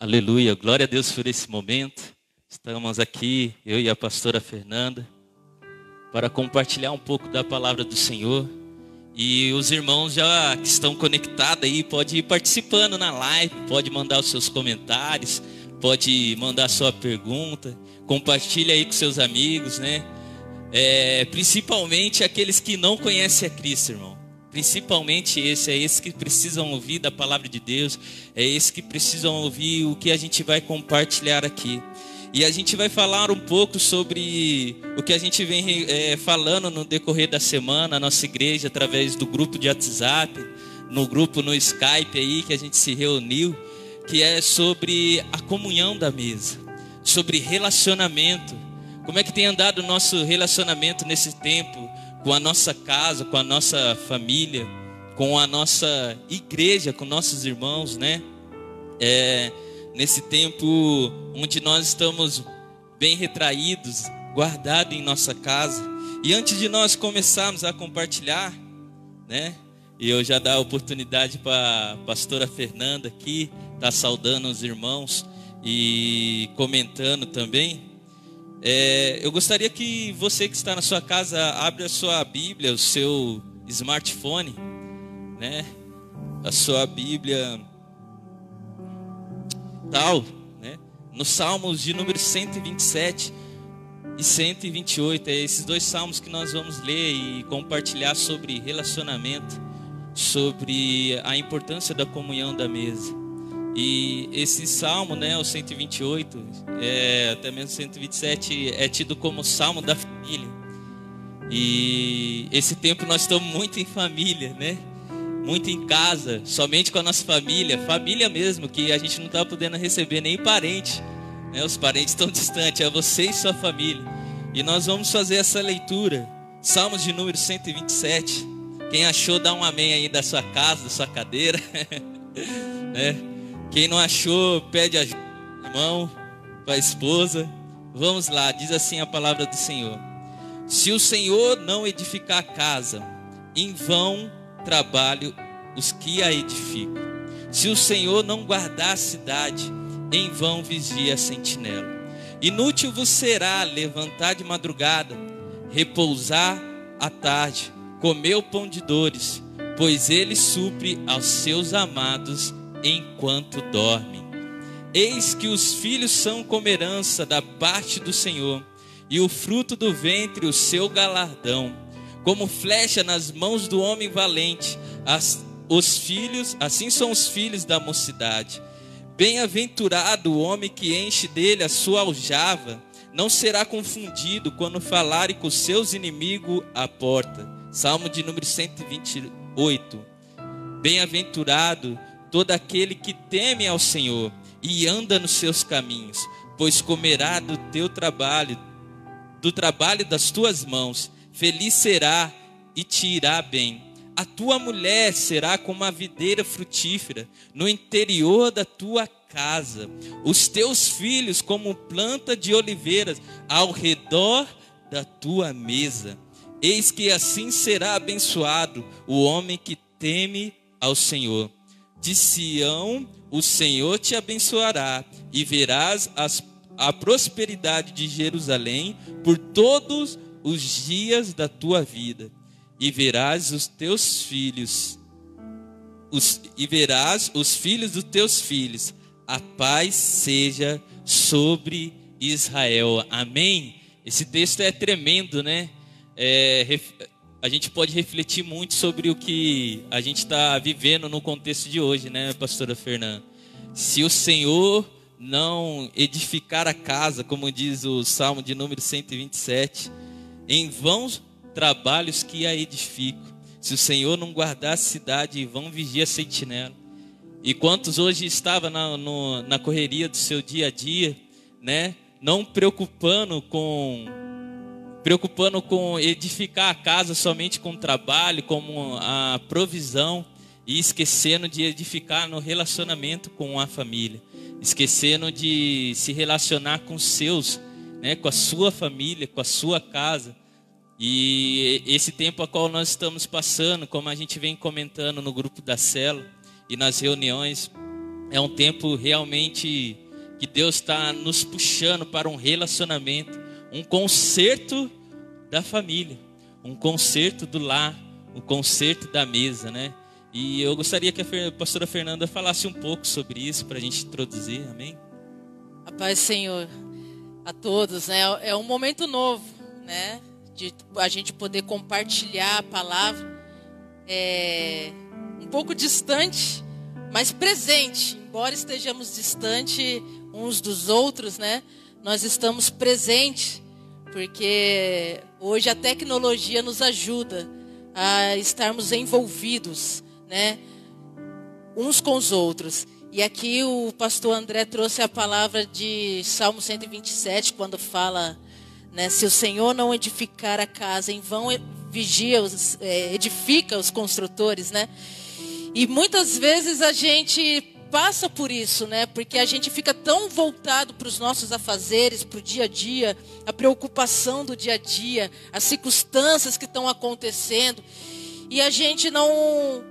Aleluia, glória a Deus por esse momento. Estamos aqui, eu e a pastora Fernanda, para compartilhar um pouco da palavra do Senhor. E os irmãos já que estão conectados aí, pode ir participando na live, pode mandar os seus comentários, pode mandar a sua pergunta, compartilha aí com seus amigos, né? Principalmente aqueles que não conhecem a Cristo, irmão. Principalmente esses que precisam ouvir da palavra de Deus, esses que precisam ouvir o que a gente vai compartilhar aqui. E a gente vai falar um pouco sobre o que a gente vem falando no decorrer da semana, a nossa igreja, através do grupo de WhatsApp, no grupo no Skype aí que a gente se reuniu, que é sobre a comunhão da mesa, sobre relacionamento. Como é que tem andado o nosso relacionamento nesse tempo, com a nossa casa, com a nossa família, com a nossa igreja, com nossos irmãos, né? Nesse tempo onde nós estamos bem retraídos, guardados em nossa casa. E antes de nós começarmos a compartilhar, né? E eu já dar a oportunidade para a pastora Fernanda aqui, tá saudando os irmãos e comentando também. Eu gostaria que você que está na sua casa abra a sua Bíblia, o seu smartphone, né? A sua Bíblia tal, né? Nos Salmos de número 127 e 128, esses dois salmos que nós vamos ler e compartilhar sobre relacionamento, sobre a importância da comunhão da mesa. E esse salmo, né, o 128, até mesmo 127, é tido como salmo da família. E esse tempo nós estamos muito em família, né? Muito em casa, somente com a nossa família mesmo, que a gente não está podendo receber nem parente, né? Os parentes estão distantes, é você e sua família. E nós vamos fazer essa leitura, Salmos de número 127. Quem achou, dá um amém aí da sua casa, da sua cadeira, né? Quem não achou, pede ajuda para o irmão, para a esposa. Vamos lá, diz assim a palavra do Senhor: se o Senhor não edificar a casa, em vão trabalham os que a edificam. Se o Senhor não guardar a cidade, em vão vigia a sentinela. Inútil vos será levantar de madrugada, repousar à tarde, comer o pão de dores, pois ele supre aos seus amados enquanto dormem. Eis que os filhos são como herança da parte do Senhor, e o fruto do ventre o seu galardão. Como flecha nas mãos do homem valente, assim são os filhos da mocidade. Bem-aventurado o homem que enche dele a sua aljava, não será confundido quando falarem com seus inimigos à porta. Salmo de número 128. Bem-aventurado todo aquele que teme ao Senhor e anda nos seus caminhos, pois comerá do teu trabalho, do trabalho das tuas mãos. Feliz será e te irá bem. A tua mulher será como a videira frutífera no interior da tua casa. Os teus filhos como planta de oliveiras ao redor da tua mesa. Eis que assim será abençoado o homem que teme ao Senhor. De Sião o Senhor te abençoará, e verás a prosperidade de Jerusalém por todos os dias da tua vida. E verás os teus filhos, os filhos dos teus filhos. A paz seja sobre Israel. Amém? Esse texto é tremendo, né? A gente pode refletir muito sobre o que a gente está vivendo no contexto de hoje, né, pastora Fernanda? Se o Senhor não edificar a casa, como diz o Salmo de número 127, em vão trabalhos que a edificam. Se o Senhor não guardar a cidade, em vão vigia a sentinela. E quantos hoje estavam na correria do seu dia a dia, né, não preocupando com edificar a casa somente com o trabalho, como a provisão, e esquecendo de edificar no relacionamento com a família, esquecendo de se relacionar com os seus, né, com a sua família, com a sua casa. E esse tempo a qual nós estamos passando, como a gente vem comentando no grupo da célula e nas reuniões, é um tempo realmente que Deus está nos puxando para um relacionamento, um concerto da família, um concerto do lar, um concerto da mesa, né? E eu gostaria que a pastora Fernanda falasse um pouco sobre isso para a gente introduzir, amém? A paz, Senhor, a todos, né? É um momento novo, né? De a gente poder compartilhar a palavra, um pouco distante, mas presente. Embora estejamos distante uns dos outros, né? Nós estamos presentes, porque hoje a tecnologia nos ajuda a estarmos envolvidos, né? Uns com os outros. E aqui o pastor André trouxe a palavra de Salmo 127, quando fala, né, se o Senhor não edificar a casa, em vão edifica os construtores, né? E muitas vezes a gente passa por isso, né? Porque a gente fica tão voltado para os nossos afazeres, para o dia a dia, a preocupação do dia a dia, as circunstâncias que estão acontecendo, e a gente não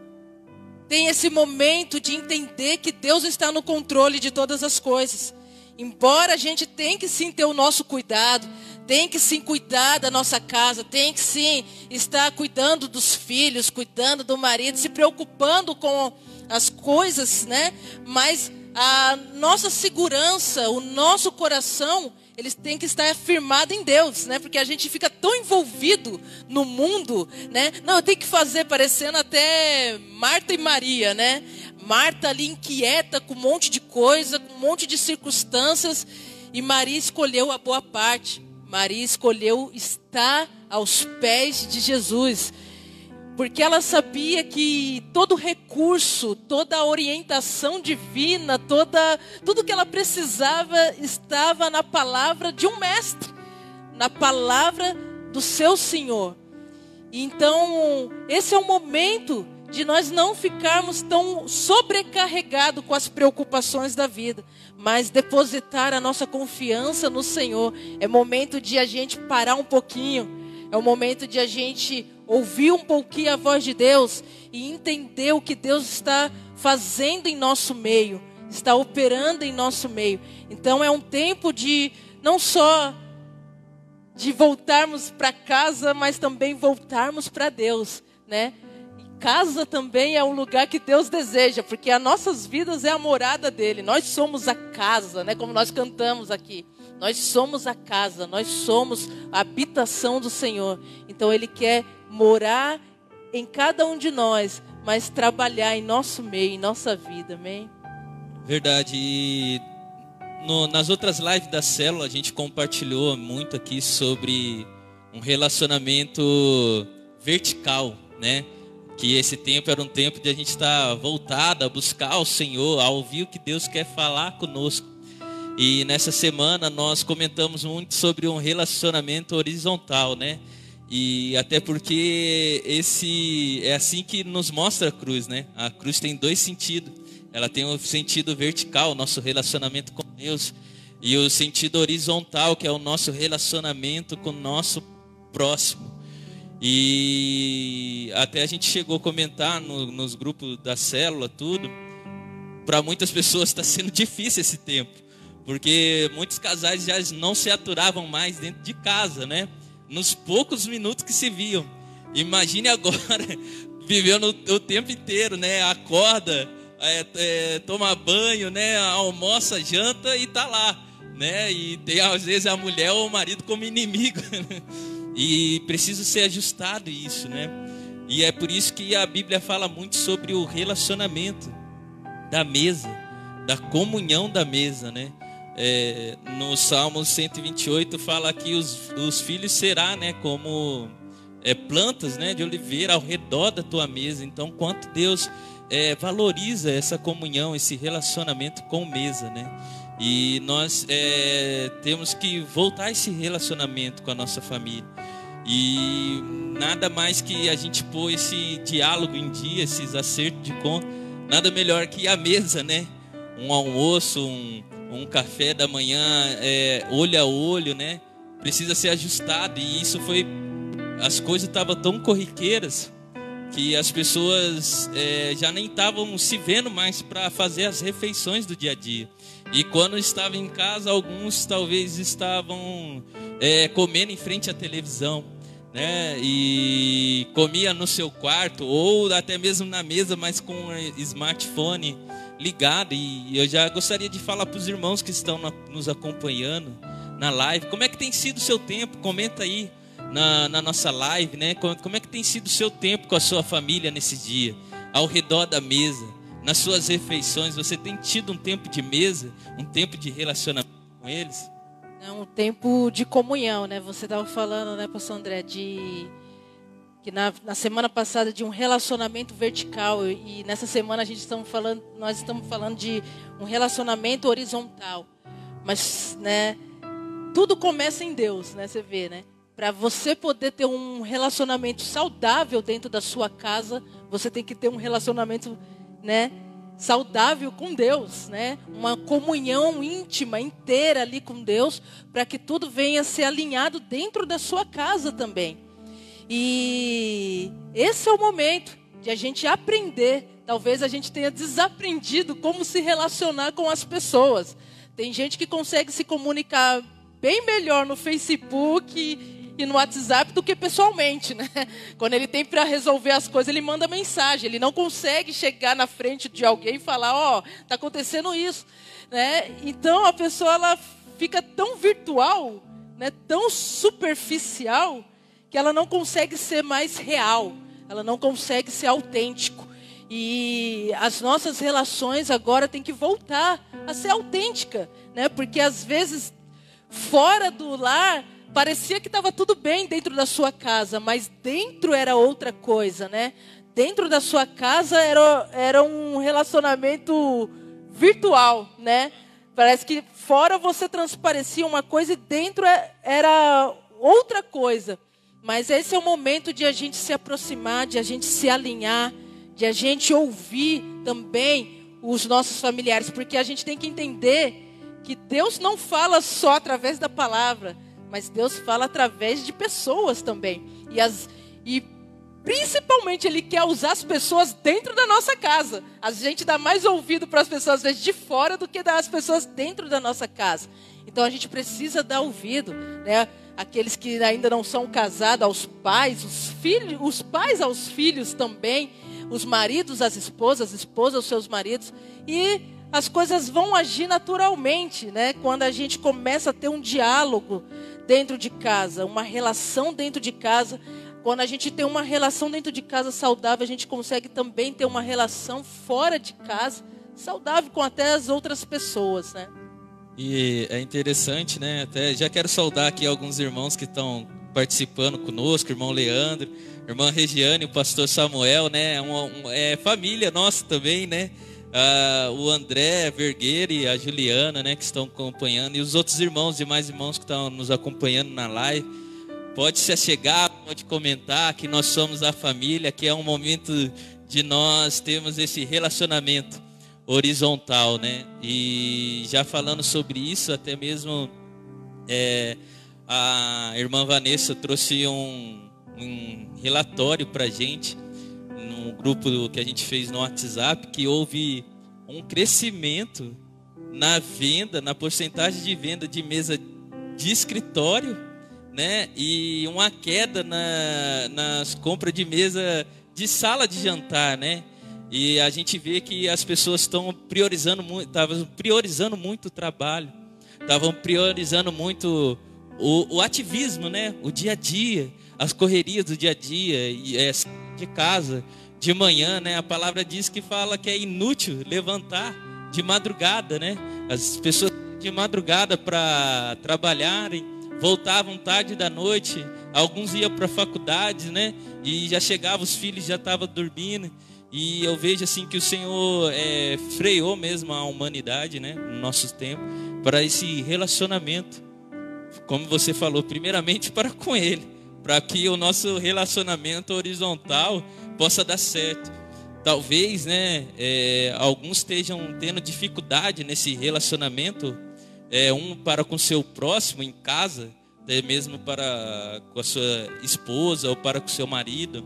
tem esse momento de entender que Deus está no controle de todas as coisas. Embora a gente tenha que sim ter o nosso cuidado, tem que sim cuidar da nossa casa, tem que sim estar cuidando dos filhos, cuidando do marido, se preocupando com as coisas, né? Mas a nossa segurança, o nosso coração, eles têm que estar firmado em Deus, né? Porque a gente fica tão envolvido no mundo, né? Não, eu tenho que fazer parecendo até Marta e Maria, né? Marta ali inquieta com um monte de coisa, com um monte de circunstâncias, e Maria escolheu a boa parte. Maria escolheu estar aos pés de Jesus, porque ela sabia que todo recurso, toda orientação divina, tudo que ela precisava estava na palavra de um mestre, na palavra do seu Senhor. Então, esse é o momento de nós não ficarmos tão sobrecarregados com as preocupações da vida, mas depositar a nossa confiança no Senhor. É momento de a gente parar um pouquinho, é o momento de a gente ouvir um pouquinho a voz de Deus e entender o que Deus está fazendo em nosso meio, está operando em nosso meio. Então é um tempo de não só de voltarmos para casa, mas também voltarmos para Deus, né? E casa também é um lugar que Deus deseja, porque as nossas vidas é a morada dele. Nós somos a casa, né? Como nós cantamos aqui. Nós somos a casa, nós somos a habitação do Senhor. Então Ele quer morar em cada um de nós, mas trabalhar em nosso meio, em nossa vida, amém? Verdade. E nas outras lives da célula a gente compartilhou muito aqui sobre um relacionamento vertical, né? Que esse tempo era um tempo de a gente estar voltado a buscar o Senhor, a ouvir o que Deus quer falar conosco. E nessa semana nós comentamos muito sobre um relacionamento horizontal, né? E até porque é assim que nos mostra a cruz, né? A cruz tem dois sentidos. Ela tem o sentido vertical, nosso relacionamento com Deus, e o sentido horizontal, que é o nosso relacionamento com o nosso próximo. E até a gente chegou a comentar nos grupos da célula, tudo. Para muitas pessoas está sendo difícil esse tempo, porque muitos casais já não se aturavam mais dentro de casa, né? Nos poucos minutos que se viam. Imagine agora, vivendo o tempo inteiro, né? Acorda, toma banho, né? Almoça, janta e tá lá, né? E tem às vezes a mulher ou o marido como inimigo, né? E precisa ser ajustado isso, né? E é por isso que a Bíblia fala muito sobre o relacionamento da mesa, da comunhão da mesa, né? No Salmo 128 fala que os filhos será, né, como plantas, né, de oliveira ao redor da tua mesa. Então, quanto Deus valoriza essa comunhão, esse relacionamento com mesa, né? E nós temos que voltar a esse relacionamento com a nossa família. E nada mais que a gente pôr esse diálogo em dia, esses acertos de conta, nada melhor que a mesa, né? Um almoço, um café da manhã, olho a olho, né? Precisa ser ajustado. E isso foi... As coisas estavam tão corriqueiras que as pessoas já nem estavam se vendo mais para fazer as refeições do dia a dia. E quando estavam em casa, alguns talvez estavam comendo em frente à televisão, né? E comia no seu quarto ou até mesmo na mesa, mas com o smartphone ligado. E eu já gostaria de falar para os irmãos que estão nos acompanhando na live, como é que tem sido o seu tempo? Comenta aí na nossa live, né? Como é que tem sido o seu tempo com a sua família nesse dia, ao redor da mesa, nas suas refeições? Você tem tido um tempo de mesa, um tempo de relacionamento com eles? É um tempo de comunhão, né? Você estava falando, né, pastor André, que na semana passada de um relacionamento vertical, e nessa semana nós estamos falando de um relacionamento horizontal. Mas, né, tudo começa em Deus, né? Você vê, né? Para você poder ter um relacionamento saudável dentro da sua casa, você tem que ter um relacionamento, né, saudável com Deus, né? Uma comunhão íntima, inteira ali com Deus, para que tudo venha a ser alinhado dentro da sua casa também. E esse é o momento de a gente aprender. Talvez a gente tenha desaprendido como se relacionar com as pessoas. Tem gente que consegue se comunicar bem melhor no Facebook e no WhatsApp do que pessoalmente, né? Quando ele tem para resolver as coisas, ele manda mensagem. Ele não consegue chegar na frente de alguém e falar, tá acontecendo isso, né? Então a pessoa ela fica tão virtual, né? Tão superficial, que ela não consegue ser mais real. Ela não consegue ser autêntico. E as nossas relações agora têm que voltar a ser autêntica, né? Porque às vezes fora do lar parecia que estava tudo bem dentro da sua casa, mas dentro era outra coisa, né? Dentro da sua casa era um relacionamento virtual, né? Parece que fora você transparecia uma coisa e dentro era outra coisa. Mas esse é o momento de a gente se aproximar, de a gente se alinhar, de a gente ouvir também os nossos familiares, porque a gente tem que entender que Deus não fala só através da palavra, mas Deus fala através de pessoas também. E principalmente Ele quer usar as pessoas dentro da nossa casa. A gente dá mais ouvido para as pessoas às vezes de fora do que das pessoas dentro da nossa casa. Então a gente precisa dar ouvido, né? Aqueles que ainda não são casados, aos pais, os pais aos filhos também, os maridos às esposas, as esposas aos seus maridos. E as coisas vão agir naturalmente, né? Quando a gente começa a ter um diálogo dentro de casa, uma relação dentro de casa. Quando a gente tem uma relação dentro de casa saudável, a gente consegue também ter uma relação fora de casa saudável com até as outras pessoas, né? E é interessante, né? Até já quero saudar aqui alguns irmãos que estão participando conosco, irmão Leandro, irmã Regiane, o pastor Samuel, né? É família nossa também, né? O André Vergueira e a Juliana, né? Que estão acompanhando, e os outros irmãos, demais irmãos que estão nos acompanhando na live. Pode se achegar, pode comentar que nós somos a família, que é um momento de nós termos esse relacionamento horizontal, né? E já falando sobre isso, até mesmo a irmã Vanessa trouxe um relatório para a gente, num grupo que a gente fez no WhatsApp, que houve um crescimento na venda, na porcentagem de venda de mesa de escritório, né? E uma queda nas compras de mesa de sala de jantar, né? E a gente vê que as pessoas estavam priorizando muito o trabalho, estavam priorizando muito o ativismo, né? O dia a dia, as correrias do dia a dia, de casa, de manhã, né? A palavra diz que fala que é inútil levantar de madrugada, né? As pessoas de madrugada para trabalharem, voltavam tarde da noite, alguns iam para a faculdade, né? E já chegavam, os filhos já estavam dormindo. E eu vejo assim que o Senhor freou mesmo a humanidade, né, no nosso tempo, para esse relacionamento, como você falou, primeiramente para com Ele, para que o nosso relacionamento horizontal possa dar certo. Talvez, né, alguns estejam tendo dificuldade nesse relacionamento, um para com seu próximo em casa, até mesmo com a sua esposa ou para com seu marido.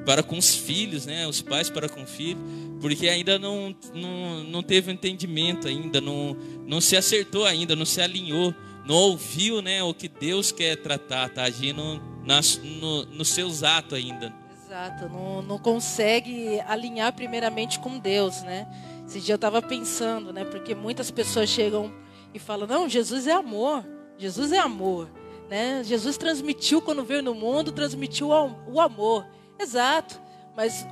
para com os filhos, né? Os pais para com o filho, porque ainda não teve entendimento ainda, não se acertou ainda, não se alinhou, não ouviu, né, o que Deus quer tratar, tá agindo nos seus atos ainda. Exato, não consegue alinhar primeiramente com Deus, né? Esse dia eu estava pensando, né? Porque muitas pessoas chegam e falam, não, Jesus é amor, né? Jesus transmitiu, quando veio no mundo, transmitiu o amor. Exato, mas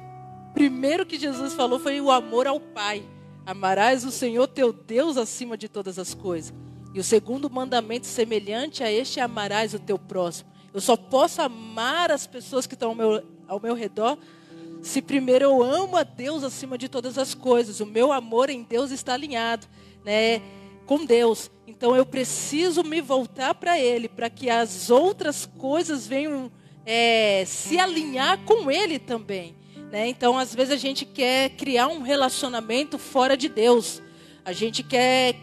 primeiro que Jesus falou foi o amor ao Pai. Amarás o Senhor teu Deus acima de todas as coisas. E o segundo mandamento semelhante a este é amarás o teu próximo. Eu só posso amar as pessoas que estão ao meu redor se primeiro eu amo a Deus acima de todas as coisas. O meu amor em Deus está alinhado, né, com Deus. Então eu preciso me voltar para Ele, para que as outras coisas venham se alinhar com Ele também, né? Então às vezes a gente quer criar um relacionamento fora de Deus. A gente quer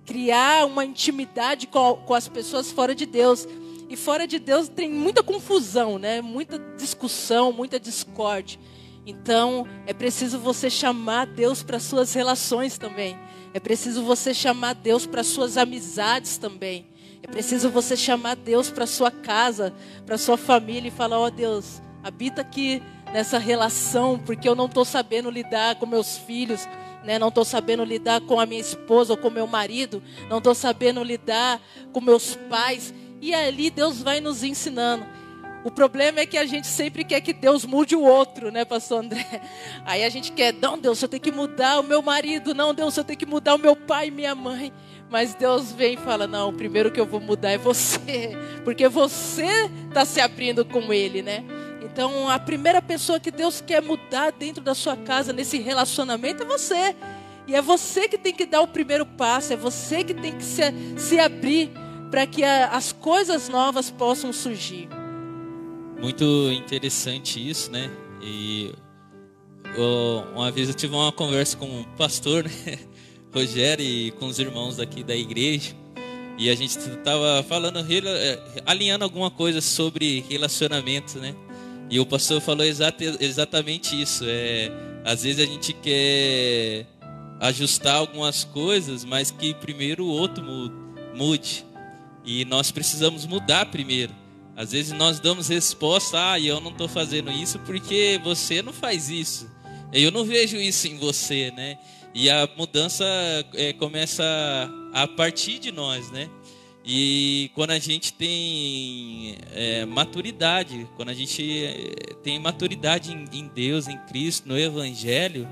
criar uma intimidade com as pessoas fora de Deus. E fora de Deus tem muita confusão, né? Muita discussão, muita discórdia. Então é preciso você chamar Deus para suas relações também. É preciso você chamar Deus para suas amizades também. É preciso você chamar Deus para sua casa, para sua família e falar, ó Deus, habita aqui nessa relação, porque eu não estou sabendo lidar com meus filhos, né? Não estou sabendo lidar com a minha esposa ou com meu marido, não estou sabendo lidar com meus pais. E ali Deus vai nos ensinando. O problema é que a gente sempre quer que Deus mude o outro, né, pastor André? Aí a gente quer, não, Deus, eu tenho que mudar o meu marido. Não, Deus, eu tenho que mudar o meu pai e minha mãe. Mas Deus vem e fala, não, o primeiro que eu vou mudar é você. Porque você está se abrindo com Ele, né? Então, a primeira pessoa que Deus quer mudar dentro da sua casa, nesse relacionamento, é você. E é você que tem que dar o primeiro passo. É você que tem que se abrir para que as coisas novas possam surgir. Muito interessante isso, né? E uma vez eu tive uma conversa com um pastor, né, Rogério, e com os irmãos aqui da igreja, e a gente estava falando, alinhando alguma coisa sobre relacionamento, né? E o pastor falou exatamente isso. Às vezes a gente quer ajustar algumas coisas, mas que primeiro o outro mude. E nós precisamos mudar primeiro. Às vezes nós damos resposta, eu não estou fazendo isso porque você não faz isso. Eu não vejo isso em você, né? E a mudança começa a partir de nós, né? E quando a gente tem maturidade, quando a gente tem maturidade em Deus, em Cristo, no Evangelho,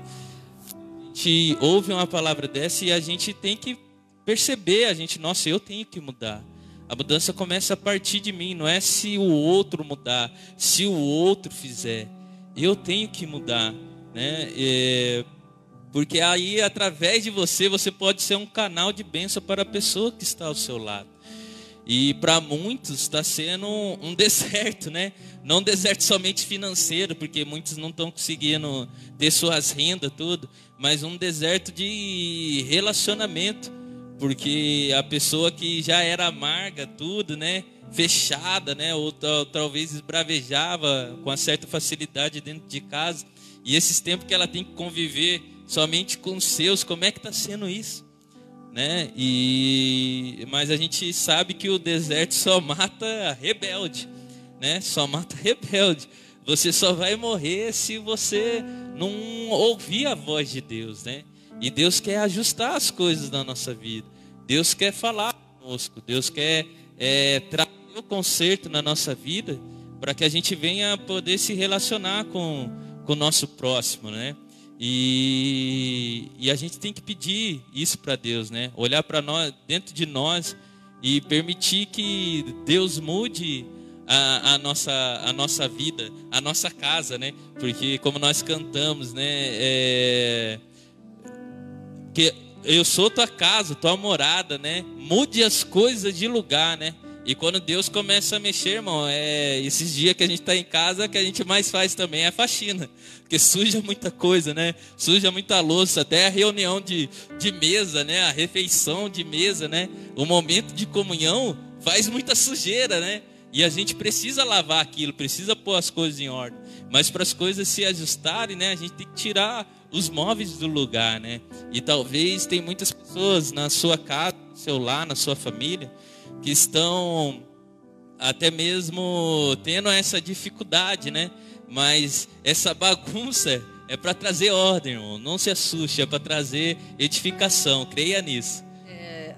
a gente ouve uma palavra dessa e a gente tem que perceber, nossa, eu tenho que mudar. A mudança começa a partir de mim, não é se o outro mudar, se o outro fizer. Eu tenho que mudar, né? Porque aí, através de você pode ser um canal de bênção para a pessoa que está ao seu lado. E para muitos está sendo um deserto, né? Não um deserto somente financeiro, porque muitos não estão conseguindo ter suas rendas, tudo, mas um deserto de relacionamento. Porque a pessoa que já era amarga, tudo, né? Fechada, né? Ou talvez esbravejava com uma certa facilidade dentro de casa. E esses tempos que ela tem que conviver somente com os seus, como é que está sendo isso? Né? Mas a gente sabe que o deserto só mata rebelde, né? Só mata rebelde. Você só vai morrer se você não ouvir a voz de Deus, né? E Deus quer ajustar as coisas na nossa vida. Deus quer falar conosco. Deus quer trazer o conserto na nossa vida para que a gente venha poder se relacionar com o nosso próximo, né? E a gente tem que pedir isso para Deus, né? Olhar para nós, dentro de nós, e permitir que Deus mude a nossa vida, a nossa casa, né? Porque como nós cantamos, né? Que eu sou tua casa, tua morada, né? Mude as coisas de lugar, né? E quando Deus começa a mexer, irmão, esses dias que a gente está em casa, que a gente mais faz também é a faxina. Porque suja muita coisa, né? Suja muita louça, até a reunião de mesa, né? A refeição de mesa, né? O momento de comunhão faz muita sujeira, né? E a gente precisa lavar aquilo, precisa pôr as coisas em ordem. Mas para as coisas se ajustarem, né, a gente tem que tirar os móveis do lugar, né? E talvez tem muitas pessoas na sua casa, no seu lar, na sua família, que estão até mesmo tendo essa dificuldade, né? Mas essa bagunça é para trazer ordem, irmão. Não se assuste, é para trazer edificação. Creia nisso.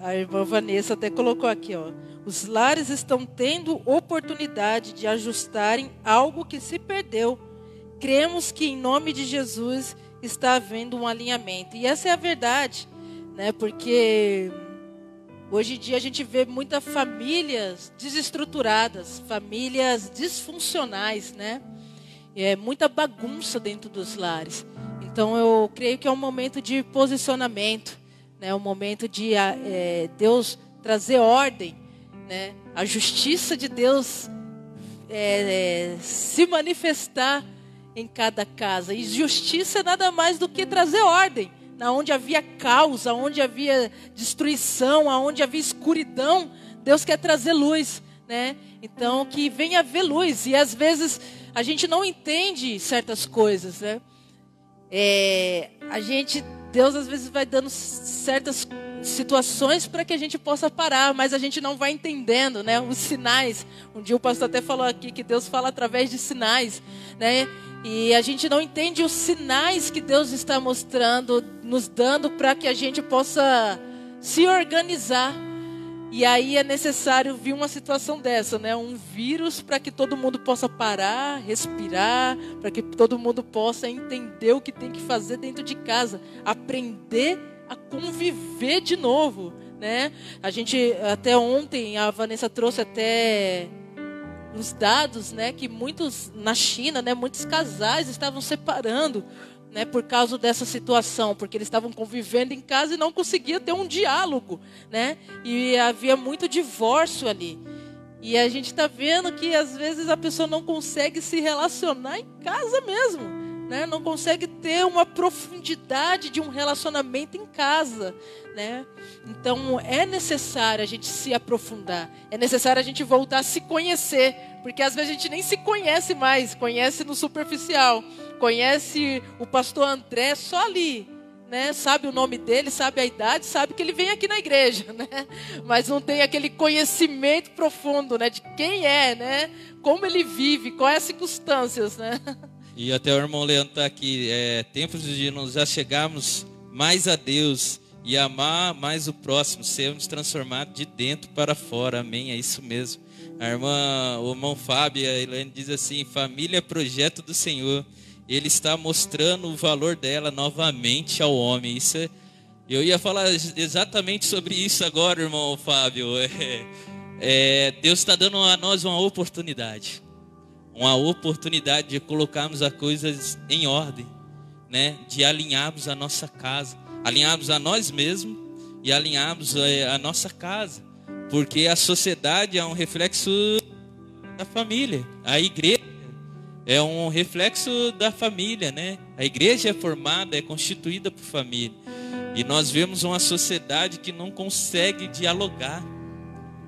A irmã Vanessa até colocou aqui, ó. Os lares estão tendo oportunidade de ajustarem algo que se perdeu. Cremos que em nome de Jesus está havendo um alinhamento. E essa é a verdade, né? Porque hoje em dia a gente vê muitas famílias desestruturadas, famílias disfuncionais, né? É muita bagunça dentro dos lares. Então eu creio que é um momento de posicionamento, né? Um momento de Deus trazer ordem, né? A justiça de Deus se manifestar em cada casa. E justiça é nada mais do que trazer ordem. Onde havia caos, onde havia destruição, onde havia escuridão, Deus quer trazer luz, né? Então que venha haver luz. E às vezes a gente não entende certas coisas, né? Deus às vezes vai dando certas situações para que a gente possa parar, mas a gente não vai entendendo, né? Os sinais. Um dia o pastor até falou aqui que Deus fala através de sinais, né? E a gente não entende os sinais que Deus está mostrando, nos dando para que a gente possa se organizar. E aí é necessário vir uma situação dessa, né? Um vírus para que todo mundo possa parar, respirar, para que todo mundo possa entender o que tem que fazer dentro de casa, aprender a conviver de novo, né? A gente até ontem, a Vanessa trouxe até os dados, né, que muitos na China, né, muitos casais estavam separando, né, por causa dessa situação, porque eles estavam convivendo em casa e não conseguiam ter um diálogo, né, e havia muito divórcio ali. E a gente está vendo que às vezes a pessoa não consegue se relacionar em casa mesmo, né, não consegue ter uma profundidade de um relacionamento em casa, né? Então é necessário a gente se aprofundar, é necessário a gente voltar a se conhecer, porque às vezes a gente nem se conhece mais, conhece no superficial, conhece o pastor André só ali, né? Sabe o nome dele, sabe a idade, sabe que ele vem aqui na igreja, né? Mas não tem aquele conhecimento profundo, né? De quem é, né? Como ele vive, quais as circunstâncias, né? E até o irmão Leandro está aqui, tempos de nos achegarmos mais a Deus e amar mais o próximo, sermos transformados de dentro para fora, amém, é isso mesmo. O irmão Fábio, a Elaine diz assim, família é projeto do Senhor, Ele está mostrando o valor dela novamente ao homem. Eu ia falar exatamente sobre isso agora, irmão Fábio. Deus está dando a nós uma oportunidade de colocarmos as coisas em ordem, né? De alinharmos a nossa casa, alinharmos a nós mesmos e alinharmos a nossa casa, porque a sociedade é um reflexo da família, a igreja é um reflexo da família, né? A igreja é formada, é constituída por família, e nós vemos uma sociedade que não consegue dialogar.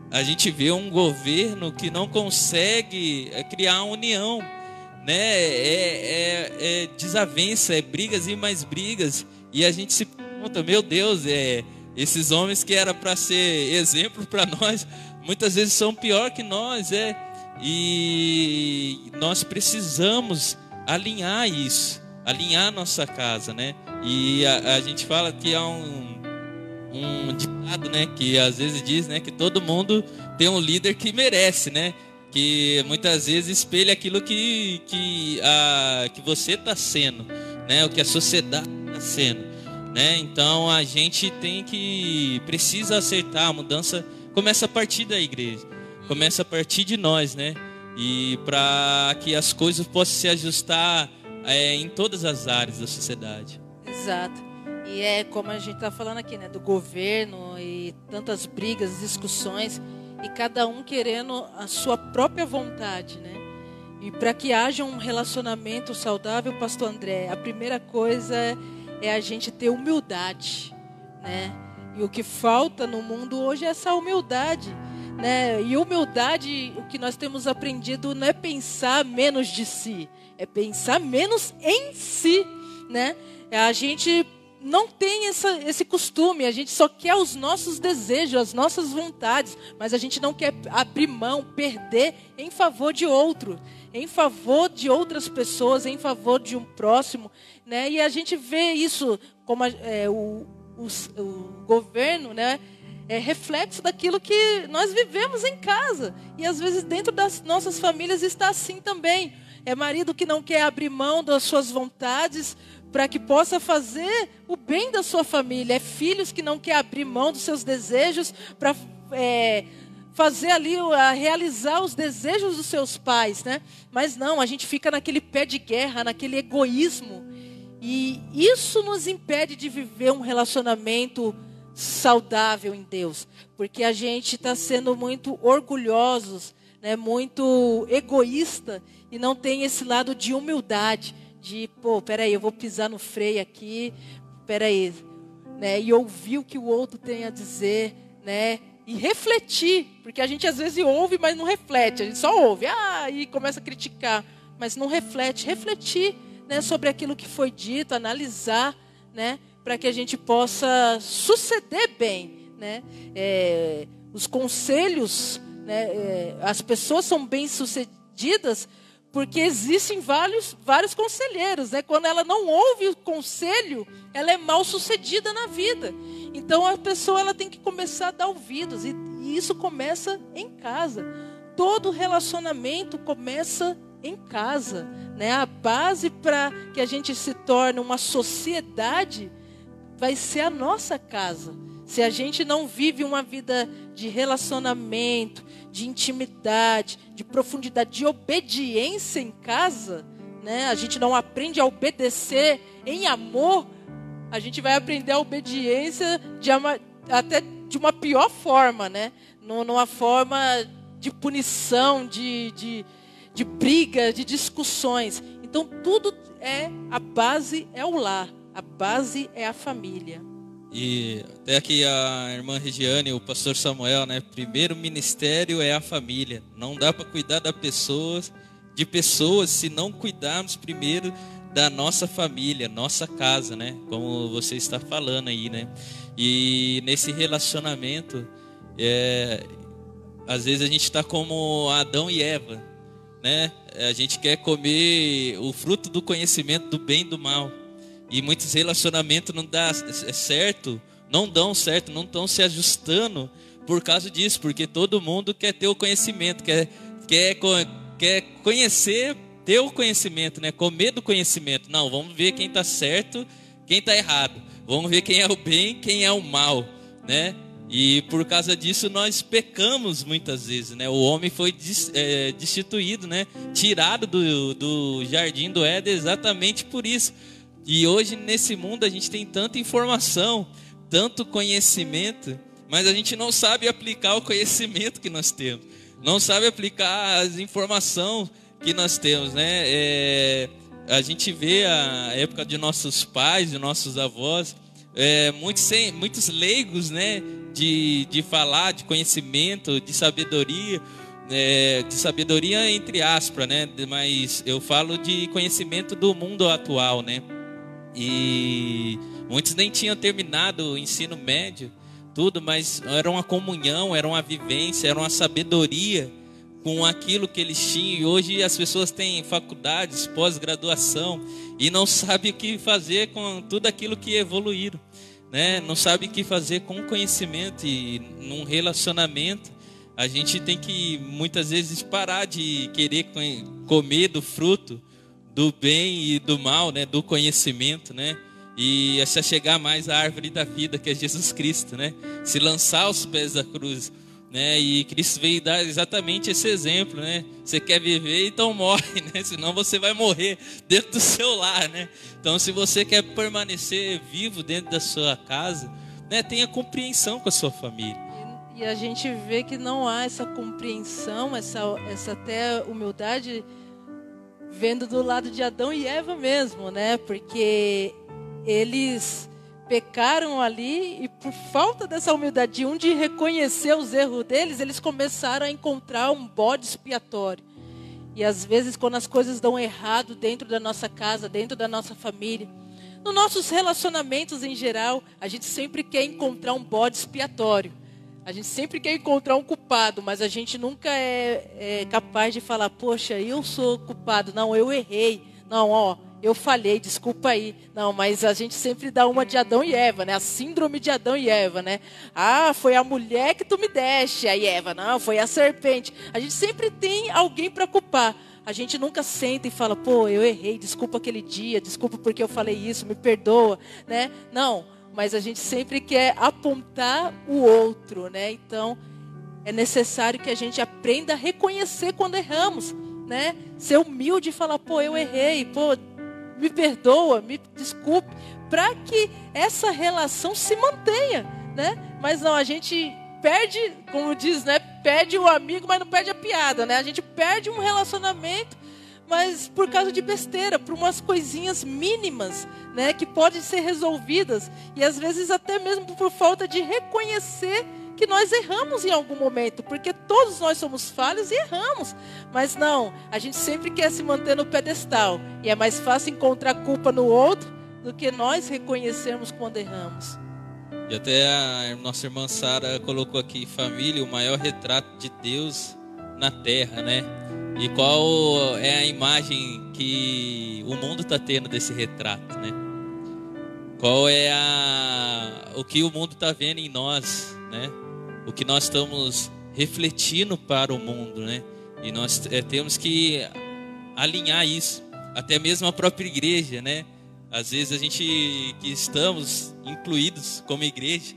A gente vê um governo que não consegue criar união, né? Desavença, brigas e mais brigas. E a gente se pergunta, meu Deus, esses homens que era para ser exemplo para nós, muitas vezes são pior que nós, E nós precisamos alinhar isso, alinhar nossa casa, né? E a gente fala que há um ditado, né, que às vezes diz, né, que todo mundo tem um líder que merece, né, que muitas vezes espelha aquilo que você está sendo, né, o que a sociedade está sendo, né. Então a gente precisa acertar. A mudança começa a partir da igreja, começa a partir de nós, né, e para que as coisas possam se ajustar em todas as áreas da sociedade. Exato. E é como a gente está falando aqui, né, do governo e tantas brigas, discussões, e cada um querendo a sua própria vontade, né? E para que haja um relacionamento saudável, pastor André, a primeira coisa é a gente ter humildade, né? E o que falta no mundo hoje é essa humildade né? E humildade, o que nós temos aprendido não é pensar menos de si, é pensar menos em si, né? A gente não tem esse costume, a gente só quer os nossos desejos, as nossas vontades, mas a gente não quer abrir mão, perder em favor de outro, em favor de outras pessoas, em favor de um próximo, né? E a gente vê isso como o governo, né? É reflexo daquilo que nós vivemos em casa. E às vezes dentro das nossas famílias está assim também. É marido que não quer abrir mão das suas vontades para que possa fazer o bem da sua família. É filhos que não quer abrir mão dos seus desejos para fazer ali, realizar os desejos dos seus pais, né? Mas não, a gente fica naquele pé de guerra, naquele egoísmo. E isso nos impede de viver um relacionamento saudável em Deus. Porque a gente está sendo muito orgulhosos, né? Muito egoísta e não tem esse lado de humildade. De, peraí, eu vou pisar no freio aqui, peraí, né? E ouvir o que o outro tem a dizer, né? E refletir, porque a gente às vezes ouve, mas não reflete, a gente só ouve, e começa a criticar, mas não reflete, refletir, né, sobre aquilo que foi dito, analisar, né, para que a gente possa suceder bem, né? Os conselhos, né, as pessoas são bem-sucedidas porque existem vários conselheiros, né? Quando ela não ouve o conselho, ela é mal-sucedida na vida. Então a pessoa ela tem que começar a dar ouvidos, e isso começa em casa. Todo relacionamento começa em casa, né? A base para que a gente se torne uma sociedade vai ser a nossa casa. Se a gente não vive uma vida de relacionamento, de intimidade, de profundidade, de obediência em casa, né? A gente não aprende a obedecer em amor, a gente vai aprender a obediência até de uma pior forma, né? Numa forma de punição, de briga, de discussões. Então tudo a base é o lar, a base é a família. E até aqui a irmã Regiane, o pastor Samuel, né? Primeiro ministério é a família. Não dá para cuidar de pessoas se não cuidarmos primeiro da nossa família, nossa casa, né? Como você está falando aí, né? E nesse relacionamento, às vezes a gente está como Adão e Eva, né? A gente quer comer o fruto do conhecimento do bem e do mal. E muitos relacionamentos não dão certo, não estão se ajustando por causa disso, porque todo mundo quer ter o conhecimento, quer conhecer, ter o conhecimento, né? Comer do conhecimento. Não, vamos ver quem está certo, quem está errado. Vamos ver quem é o bem, quem é o mal, né? E por causa disso nós pecamos muitas vezes, né? O homem foi destituído, né? Tirado do jardim do Éden exatamente por isso. E hoje nesse mundo a gente tem tanta informação, tanto conhecimento, mas a gente não sabe aplicar o conhecimento que nós temos. Não sabe aplicar as informações que nós temos, né? A gente vê a época de nossos pais, de nossos avós, muitos leigos, né? De falar, de conhecimento, de sabedoria entre aspas, né? Mas eu falo de conhecimento do mundo atual, né? E muitos nem tinham terminado o ensino médio, tudo, mas era uma comunhão, era uma vivência, era uma sabedoria com aquilo que eles tinham. E hoje as pessoas têm faculdades, pós-graduação e não sabem o que fazer com tudo aquilo que evoluíram, né? Não sabem o que fazer com o conhecimento. E num relacionamento a gente tem que muitas vezes parar de querer comer do fruto do bem e do mal, né? Do conhecimento, né? E se chegar mais à árvore da vida, que é Jesus Cristo, né? Se lançar aos pés da cruz, né? E Cristo veio dar exatamente esse exemplo, né? Você quer viver, então morre, né? Senão você vai morrer dentro do seu lar, né? Então, se você quer permanecer vivo dentro da sua casa, né? Tenha compreensão com a sua família. E a gente vê que não há essa compreensão, essa até humildade, vendo do lado de Adão e Eva mesmo, né? Porque eles pecaram ali e por falta dessa humildade, de reconhecer os erros deles, eles começaram a encontrar um bode expiatório. E às vezes quando as coisas dão errado dentro da nossa casa, dentro da nossa família, nos nossos relacionamentos em geral, a gente sempre quer encontrar um bode expiatório. A gente sempre quer encontrar um culpado, mas a gente nunca é capaz de falar, poxa, eu sou culpado. Não, eu errei. Não, eu falhei, desculpa aí. Não, mas a gente sempre dá uma de Adão e Eva, né? A síndrome de Adão e Eva, né? Ah, foi a mulher que tu me deste. Aí Eva, não, foi a serpente. A gente sempre tem alguém para culpar. A gente nunca senta e fala, pô, eu errei, desculpa aquele dia, desculpa porque eu falei isso, me perdoa, né? Não, mas a gente sempre quer apontar o outro, né? Então, é necessário que a gente aprenda a reconhecer quando erramos, né? Ser humilde e falar, pô, eu errei, pô, me perdoa, me desculpe, para que essa relação se mantenha, né? Mas não, a gente perde, como diz, né? Perde o amigo, mas não perde a piada, né? A gente perde um relacionamento, mas por causa de besteira, por umas coisinhas mínimas, né? Que podem ser resolvidas e às vezes até mesmo por falta de reconhecer que nós erramos em algum momento, porque todos nós somos falhos e erramos. Mas não, a gente sempre quer se manter no pedestal. E é mais fácil encontrar culpa no outro do que nós reconhecermos quando erramos. E até a nossa irmã Sara colocou aqui, família, o maior retrato de Deus na terra, né? E qual é a imagem que o mundo está tendo desse retrato, né? Qual é o que o mundo está vendo em nós, né? O que nós estamos refletindo para o mundo, né? E nós temos que alinhar isso. Até mesmo a própria igreja, né? Às vezes a gente que estamos incluídos como igreja,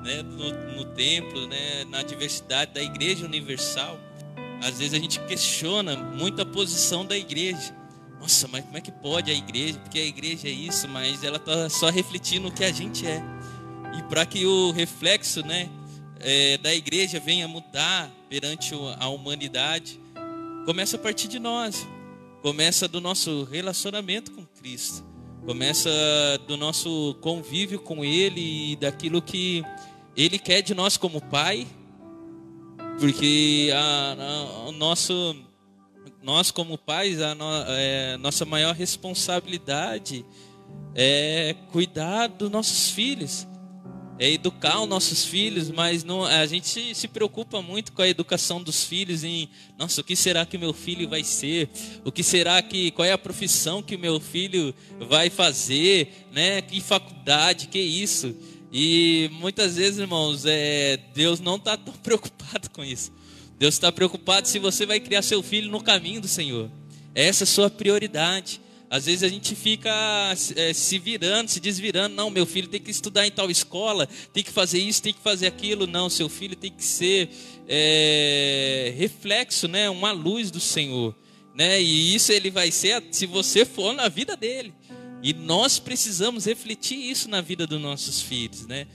né? No templo, né? Na diversidade da igreja universal. Às vezes a gente questiona muito a posição da igreja. Nossa, mas como é que pode a igreja? Porque a igreja é isso, mas ela está só refletindo o que a gente é. E para que o reflexo, né? Da igreja venha mudar perante a humanidade, começa a partir de nós, começa do nosso relacionamento com Cristo, começa do nosso convívio com Ele e daquilo que Ele quer de nós como Pai, porque nós como pais, nossa maior responsabilidade é cuidar dos nossos filhos, é educar os nossos filhos, mas não, a gente se preocupa muito com a educação dos filhos nossa, o que será que meu filho vai ser? Qual é a profissão que o meu filho vai fazer, né? Que faculdade, que isso? E muitas vezes, irmãos, Deus não está tão preocupado com isso. Deus está preocupado se você vai criar seu filho no caminho do Senhor. Essa é a sua prioridade. Às vezes a gente fica se desvirando. Não, meu filho tem que estudar em tal escola, tem que fazer isso, tem que fazer aquilo. Não, seu filho tem que ser reflexo, né? Uma luz do Senhor, né? E isso ele vai ser se você for na vida dele. E nós precisamos refletir isso na vida dos nossos filhos, né?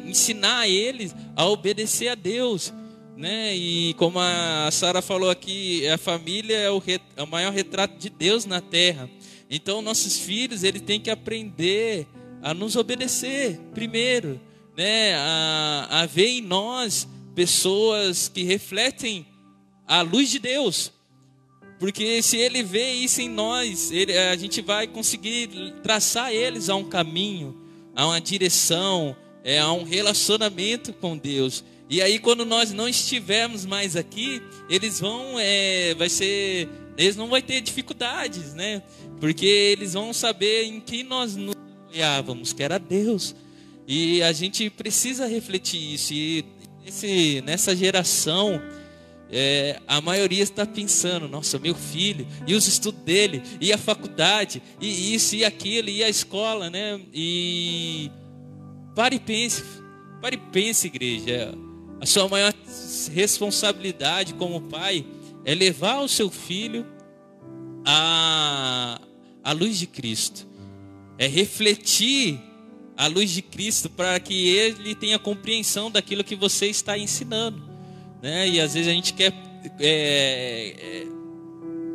Ensinar eles a obedecer a Deus, né? E como a Sara falou aqui, a família é o maior retrato de Deus na terra. Então nossos filhos, eles têm que aprender a nos obedecer primeiro, né? A ver em nós pessoas que refletem a luz de Deus. Porque se ele vê isso em nós, a gente vai conseguir traçar eles a um caminho, a uma direção, a um relacionamento com Deus. E aí quando nós não estivermos mais aqui, eles não vão ter dificuldades, né? Porque eles vão saber em que nós nos apoiávamos, que era Deus. E a gente precisa refletir isso. E nessa geração, a maioria está pensando, nossa, meu filho, e os estudos dele, e a faculdade, e isso, e aquilo, e a escola, né? E pare e pense, igreja. A sua maior responsabilidade como pai é levar o seu filho à luz de Cristo. É refletir a luz de Cristo para que ele tenha compreensão daquilo que você está ensinando, né? E às vezes a gente quer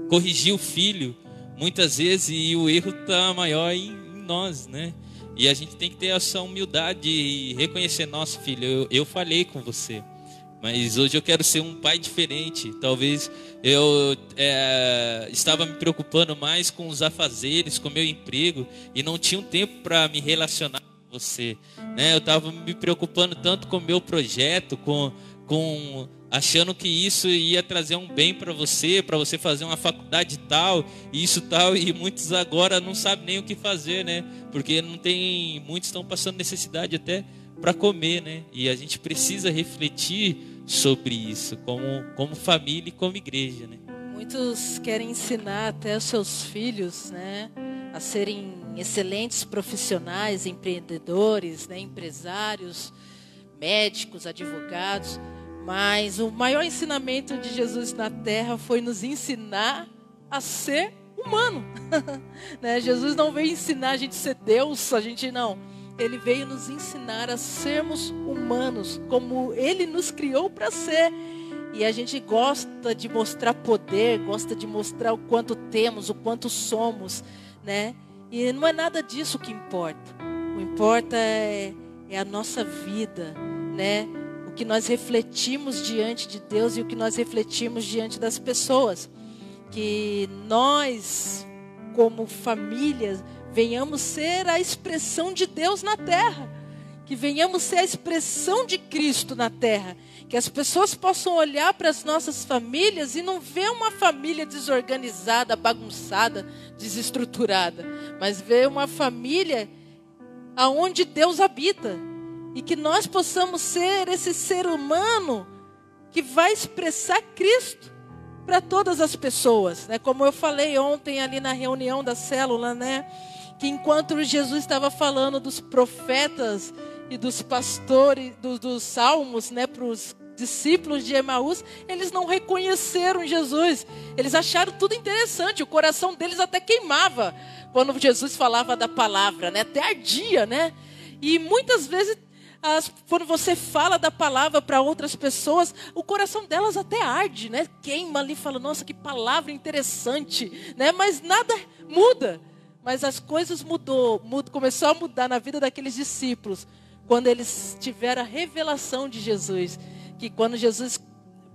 corrigir o filho, muitas vezes, e o erro está maior em nós, né? E a gente tem que ter essa humildade e reconhecer, nossa filho, eu falhei com você, mas hoje eu quero ser um pai diferente. Talvez eu estava me preocupando mais com os afazeres, com o meu emprego, e não tinha um tempo para me relacionar com você, né? Eu estava me preocupando tanto com o meu projeto, achando que isso ia trazer um bem para você fazer uma faculdade tal, isso tal, e muitos agora não sabem nem o que fazer, né? Porque muitos estão passando necessidade até para comer, né? E a gente precisa refletir sobre isso, como família e como igreja, né? Muitos querem ensinar até os seus filhos, né, a serem excelentes profissionais, empreendedores, né, empresários, médicos, advogados. Mas o maior ensinamento de Jesus na terra foi nos ensinar a ser humano. Né? Jesus não veio ensinar a gente a ser Deus, a gente não. Ele veio nos ensinar a sermos humanos, como Ele nos criou para ser. E a gente gosta de mostrar poder, gosta de mostrar o quanto temos, o quanto somos, né? E não é nada disso que importa. O que importa é a nossa vida, né? O que nós refletimos diante de Deus e o que nós refletimos diante das pessoas. Que nós, como família, venhamos ser a expressão de Deus na terra. Que venhamos ser a expressão de Cristo na terra. Que as pessoas possam olhar para as nossas famílias e não ver uma família desorganizada, bagunçada, desestruturada. Mas ver uma família aonde Deus habita. E que nós possamos ser esse ser humano que vai expressar Cristo para todas as pessoas. Né? Como eu falei ontem ali na reunião da célula, né? Que enquanto Jesus estava falando dos profetas e dos pastores, dos salmos, né, para os discípulos de Emaús, eles não reconheceram Jesus. Eles acharam tudo interessante, o coração deles até queimava quando Jesus falava da palavra, né? Até ardia, né? E muitas vezes, quando você fala da palavra para outras pessoas, o coração delas até arde, né? Queima ali, fala, nossa, que palavra interessante, né? Mas nada muda. Mas as coisas começou a mudar na vida daqueles discípulos, quando eles tiveram a revelação de Jesus. Que quando Jesus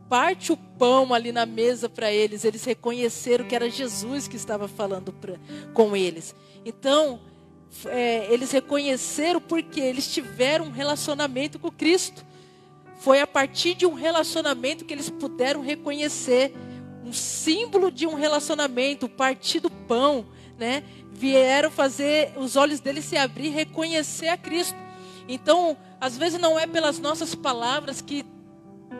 parte o pão ali na mesa para eles, eles reconheceram que era Jesus que estava falando com eles. Então, eles reconheceram porque eles tiveram um relacionamento com Cristo. Foi a partir de um relacionamento que eles puderam reconhecer um símbolo de um relacionamento, o partir do pão, né? Vieram fazer os olhos deles se abrir e reconhecer a Cristo. Então, às vezes não é pelas nossas palavras que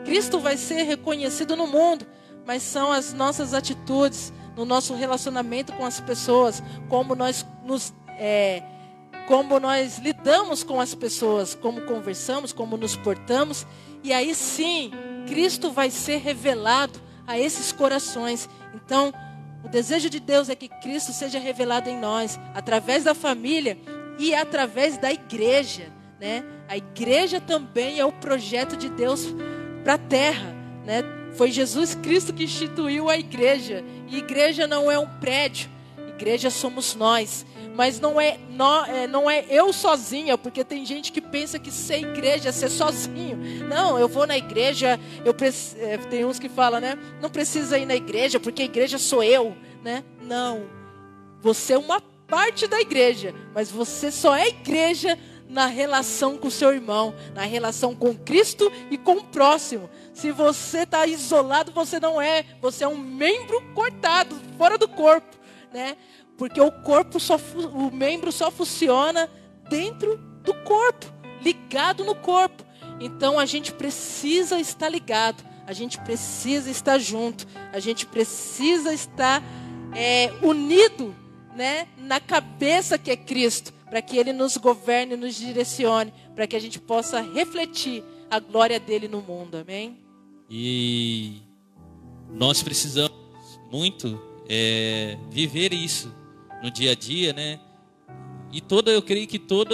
Cristo vai ser reconhecido no mundo, mas são as nossas atitudes, no nosso relacionamento com as pessoas, como nós lidamos com as pessoas, como conversamos, como nos portamos, e aí sim, Cristo vai ser revelado a esses corações. Então, o desejo de Deus é que Cristo seja revelado em nós, através da família e através da igreja, né? A igreja também é o projeto de Deus para a terra, né? Foi Jesus Cristo que instituiu a igreja. E igreja não é um prédio, igreja somos nós. Mas não é eu sozinha, porque tem gente que pensa que ser igreja é ser sozinho. Não, eu vou na igreja, tem uns que falam, né? Não precisa ir na igreja, porque a igreja sou eu, né? Não, você é uma parte da igreja, mas você só é igreja na relação com o seu irmão, na relação com Cristo e com o próximo. Se você está isolado, você é um membro cortado, fora do corpo, né? Porque o membro só funciona dentro do corpo, ligado no corpo. Então a gente precisa estar ligado, a gente precisa estar junto, a gente precisa estar unido, né, na cabeça que é Cristo, para que Ele nos governe, nos direcione, para que a gente possa refletir a glória dEle no mundo, amém? E nós precisamos muito viver isso no dia a dia, né? E eu creio que toda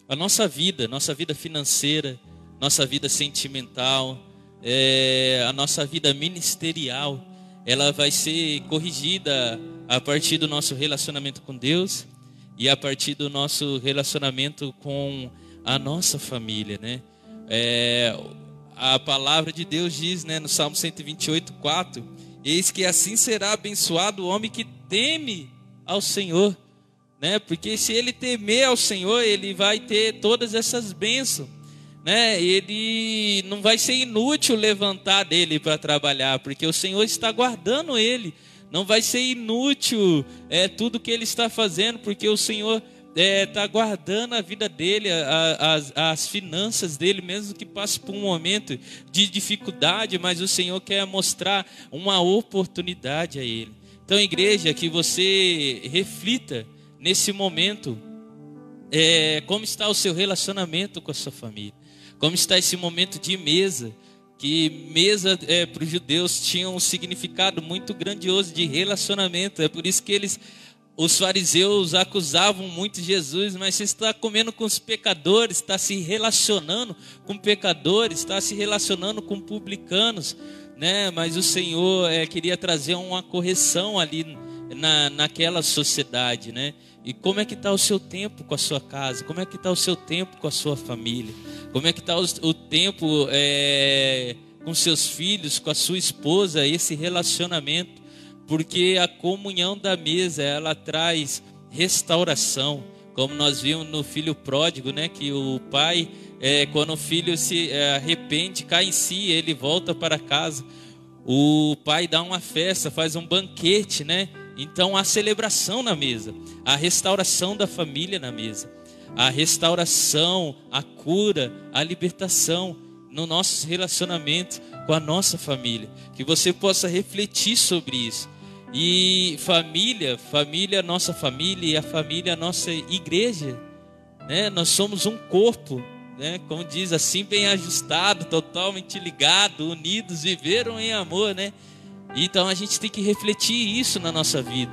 a nossa vida financeira, nossa vida sentimental, a nossa vida ministerial, ela vai ser corrigida a partir do nosso relacionamento com Deus e a partir do nosso relacionamento com a nossa família, né? A palavra de Deus diz, né, no Salmo 128:4, eis que assim será abençoado o homem que teme ao Senhor, né? Porque se ele temer ao Senhor, ele vai ter todas essas bênçãos, né? Ele não vai ser inútil levantar dele para trabalhar, porque o Senhor está guardando ele. Não vai ser inútil tudo que ele está fazendo, porque o Senhor está guardando a vida dele, as finanças dele, mesmo que passe por um momento de dificuldade, mas o Senhor quer mostrar uma oportunidade a ele. Então, igreja, que você reflita nesse momento, como está o seu relacionamento com a sua família, como está esse momento de mesa, que mesa para os judeus tinha um significado muito grandioso de relacionamento. É por isso que os fariseus acusavam muito Jesus, mas você está comendo com os pecadores, está se relacionando com pecadores, está se relacionando com publicanos, né? Mas o Senhor queria trazer uma correção ali naquela sociedade, né? E como é que está o seu tempo com a sua casa? Como é que está o seu tempo com a sua família? Como é que está o tempo com seus filhos, com a sua esposa, esse relacionamento? Porque a comunhão da mesa, ela traz restauração. Como nós vimos no filho pródigo, né? Que o pai, quando o filho se arrepende, cai em si, ele volta para casa. O pai dá uma festa, faz um banquete, né? Então há celebração na mesa, a restauração da família na mesa, a restauração, a cura, a libertação no nosso relacionamento com a nossa família. Que você possa refletir sobre isso. E família, nossa família, e a família, a nossa igreja, né? Nós somos um corpo, né? Como diz, assim bem ajustado, totalmente ligado, unidos, viveram em amor, né? Então a gente tem que refletir isso na nossa vida.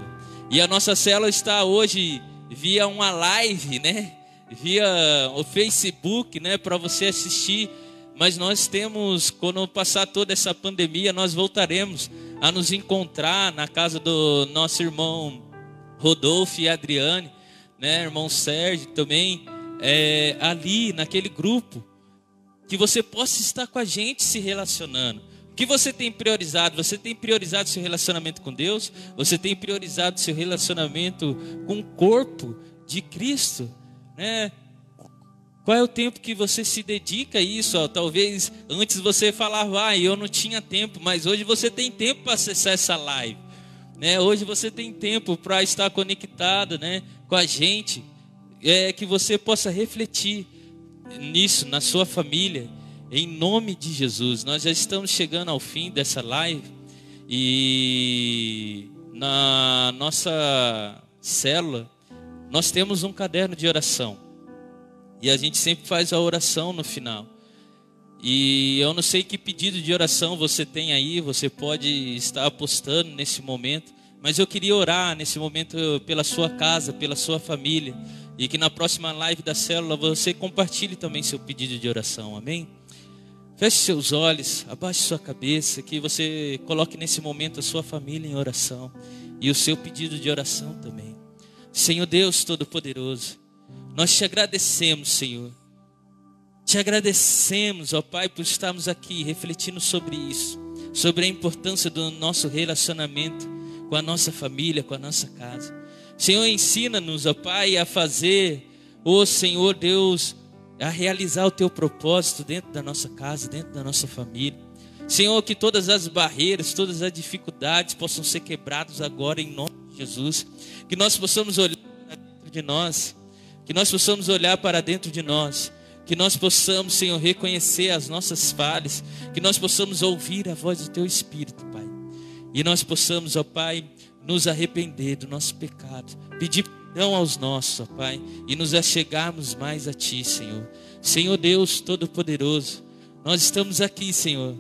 E a nossa célula está hoje via uma live, né? Via o Facebook, né? Para você assistir. Mas nós temos, quando passar toda essa pandemia, nós voltaremos a nos encontrar na casa do nosso irmão Rodolfo e Adriane, né? Irmão Sérgio também, ali naquele grupo. Que você possa estar com a gente se relacionando. O que você tem priorizado? Você tem priorizado seu relacionamento com Deus? Você tem priorizado seu relacionamento com o corpo de Cristo, né? Qual é o tempo que você se dedica a isso? Talvez antes você falava, eu não tinha tempo, mas hoje você tem tempo para acessar essa live, né? Hoje você tem tempo para estar conectado, né, com a gente. Que você possa refletir nisso, na sua família. Em nome de Jesus, nós já estamos chegando ao fim dessa live e na nossa célula nós temos um caderno de oração e a gente sempre faz a oração no final. E eu não sei que pedido de oração você tem aí, você pode estar postando nesse momento, mas eu queria orar nesse momento pela sua casa, pela sua família, e que na próxima live da célula você compartilhe também seu pedido de oração, amém? Feche seus olhos, abaixe sua cabeça, que você coloque nesse momento a sua família em oração e o seu pedido de oração também. Senhor Deus Todo-Poderoso, nós te agradecemos, Senhor. Te agradecemos, ó Pai, por estarmos aqui refletindo sobre isso, sobre a importância do nosso relacionamento com a nossa família, com a nossa casa. Senhor, ensina-nos, ó Pai, a fazer, ó Senhor Deus, a realizar o teu propósito dentro da nossa casa, dentro da nossa família. Senhor, que todas as barreiras, todas as dificuldades possam ser quebradas agora em nome de Jesus. Que nós possamos olhar para dentro de nós, que nós possamos olhar para dentro de nós, que nós possamos, Senhor, reconhecer as nossas falhas, que nós possamos ouvir a voz do teu Espírito, Pai. E nós possamos, ó Pai, nos arrepender do nosso pecado, pedir perdão aos nossos, ó Pai, e nos achegarmos mais a Ti, Senhor. Senhor Deus Todo-Poderoso, nós estamos aqui, Senhor,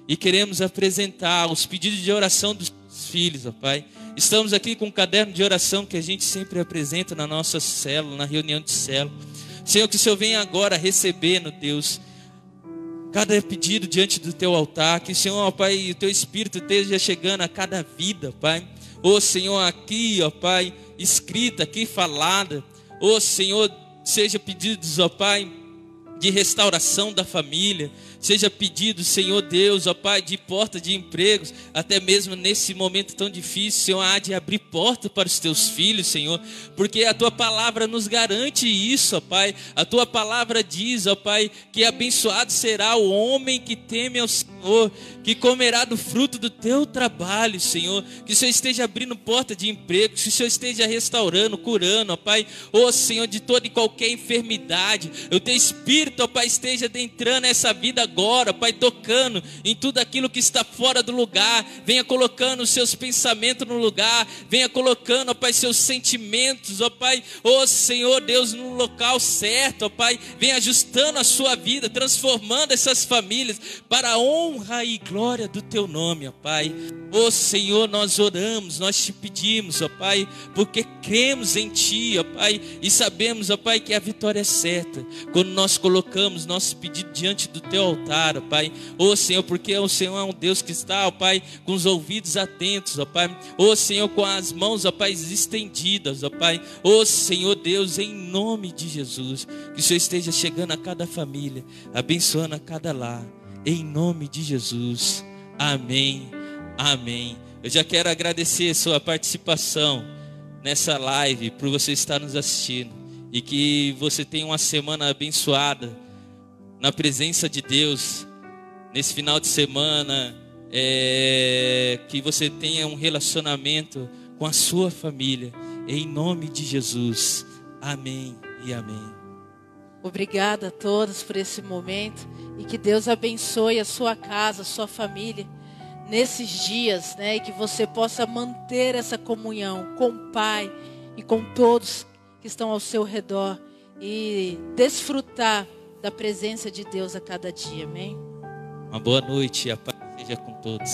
e queremos apresentar os pedidos de oração dos filhos, ó Pai. Estamos aqui com um caderno de oração que a gente sempre apresenta na nossa célula, na reunião de célula. Senhor, que o Senhor venha agora recebendo, Deus, cada pedido diante do Teu altar. Que, Senhor, ó Pai, o Teu Espírito esteja chegando a cada vida, Pai. Ô Senhor, aqui, ó Pai, escrita, aqui falada, Ó Senhor, seja pedidos, ó Pai, de restauração da família, seja pedido, Senhor Deus, ó Pai, de porta de empregos, até mesmo nesse momento tão difícil, Senhor, há de abrir porta para os teus filhos, Senhor, porque a tua palavra nos garante isso, ó Pai. A tua palavra diz, ó Pai, que abençoado será o homem que teme ao Senhor, que comerá do fruto do teu trabalho, Senhor. Que o Senhor esteja abrindo porta de emprego, que o Senhor esteja restaurando, curando, ó Pai, ó Senhor, de toda e qualquer enfermidade. O teu Espírito, ó Pai, esteja adentrando nessa vida agora, Pai, tocando em tudo aquilo que está fora do lugar. Venha colocando os seus pensamentos no lugar, venha colocando, ó Pai, seus sentimentos, ó Pai, ó Senhor Deus, no local certo, ó Pai. Venha ajustando a sua vida, transformando essas famílias para a honra e glória do teu nome, ó Pai. Ó Senhor, nós oramos, nós te pedimos, ó Pai, porque cremos em Ti, ó Pai, e sabemos, ó Pai, que a vitória é certa quando nós colocamos nosso pedido diante do teu altar, ó Pai. Ó Senhor, porque o Senhor é um Deus que está, ó Pai, com os ouvidos atentos, ó Pai. Ó Senhor, com as mãos, ó Pai, estendidas, ó Pai. Ó Senhor Deus, em nome de Jesus, que o Senhor esteja chegando a cada família, abençoando a cada lar, em nome de Jesus. Amém, amém. Eu já quero agradecer a sua participação nessa live, por você estar nos assistindo, e que você tenha uma semana abençoada na presença de Deus. Nesse final de semana, que você tenha um relacionamento com a sua família, em nome de Jesus. Amém e amém. Obrigada a todos por esse momento, e que Deus abençoe a sua casa, a sua família nesses dias, né? E que você possa manter essa comunhão com o Pai e com todos que estão ao seu redor, e desfrutar da presença de Deus a cada dia, amém? Uma boa noite e a paz seja com todos.